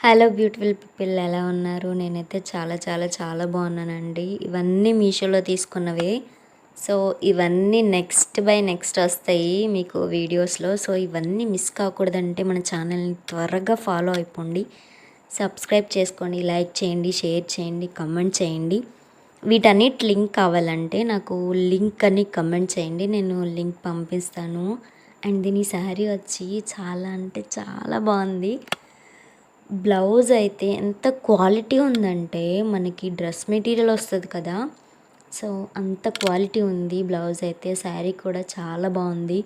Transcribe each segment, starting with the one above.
Hello beautiful people, ఎలా ఉన్నారు? నేనైతే చాలా చాలా చాలా బాగున్నానండి. ఇవన్నీ మీషోలో తీసుకున్నవే. సో ఇవన్నీ నెక్స్ట్ బై నెక్స్ట్ వస్తాయి మీకు వీడియోస్లో. సో ఇవన్నీ మిస్ కాకూడదంటే మన ఛానల్ని త్వరగా ఫాలో అయిపోండి, సబ్స్క్రైబ్ చేసుకోండి, లైక్ చేయండి, షేర్ చేయండి, కమెంట్ చేయండి. వీటన్నిటి లింక్ కావాలంటే నాకు లింక్ అని కమెంట్ చేయండి, నేను లింక్ పంపిస్తాను. అండ్ దీని శారీ వచ్చి చాలా అంటే చాలా బాగుంది. బ్లౌజ్ అయితే ఎంత క్వాలిటీ ఉందంటే, మనకి డ్రెస్ మెటీరియల్ వస్తుంది కదా, సో అంత క్వాలిటీ ఉంది బ్లౌజ్ అయితే. శారీ కూడా చాలా బాగుంది.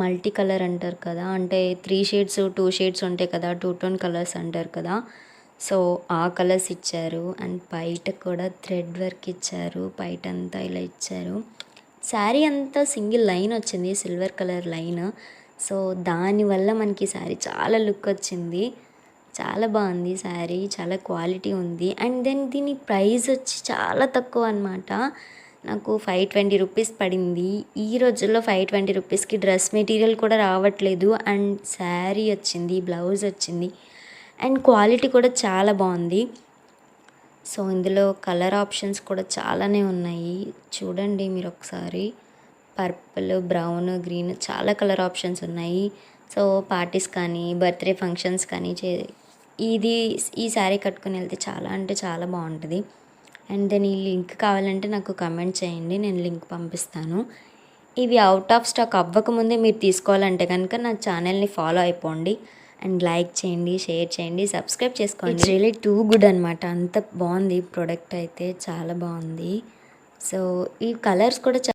మల్టీ కలర్ అంటారు కదా, అంటే 3 షేడ్స్ 2 షేడ్స్ ఉంటాయి కదా, 2 టోన్ కలర్స్ అంటారు కదా, సో ఆ కలర్స్ ఇచ్చారు. అండ్ బయట కూడా థ్రెడ్ వర్క్ ఇచ్చారు, బయట అంతా ఇలా ఇచ్చారు. శారీ అంతా సింగిల్ లైన్ వచ్చింది, సిల్వర్ కలర్ లైన్. సో దానివల్ల మనకి శారీ చాలా లుక్ వచ్చింది. చాలా బాగుంది శారీ, చాలా క్వాలిటీ ఉంది. అండ్ దెన్ దీని ప్రైస్ వచ్చి చాలా తక్కువ అనమాట. నాకు 520 రూపీస్ పడింది. ఈ రోజుల్లో 520 రూపీస్కి డ్రెస్ మెటీరియల్ కూడా రావట్లేదు. అండ్ శారీ వచ్చింది, బ్లౌజ్ వచ్చింది, అండ్ క్వాలిటీ కూడా చాలా బాగుంది. సో ఇందులో కలర్ ఆప్షన్స్ కూడా చాలానే ఉన్నాయి, చూడండి మీరు ఒకసారి. పర్పుల్, బ్రౌన్, గ్రీన్ చాలా కలర్ ఆప్షన్స్ ఉన్నాయి. సో పార్టీస్ కానీ బర్త్డే ఫంక్షన్స్ కానీ ఇది ఈ శారీ కట్టుకుని వెళ్తే చాలా అంటే చాలా బాగుంటుంది. అండ్ దెన్ ఈ లింక్ కావాలంటే నాకు కమెంట్ చేయండి, నేను లింక్ పంపిస్తాను. ఇవి అవుట్ ఆఫ్ స్టాక్ అవ్వకముందే మీరు తీసుకోవాలంటే కనుక నా ఛానల్ని ఫాలో అయిపోండి, అండ్ లైక్ చేయండి, షేర్ చేయండి, సబ్స్క్రైబ్ చేసుకోండి. ఇట్స్ రియలీ టూ గుడ్ అనమాట, అంత బాగుంది ప్రోడక్ట్ అయితే, చాలా బాగుంది. సో ఈ కలర్స్ కూడా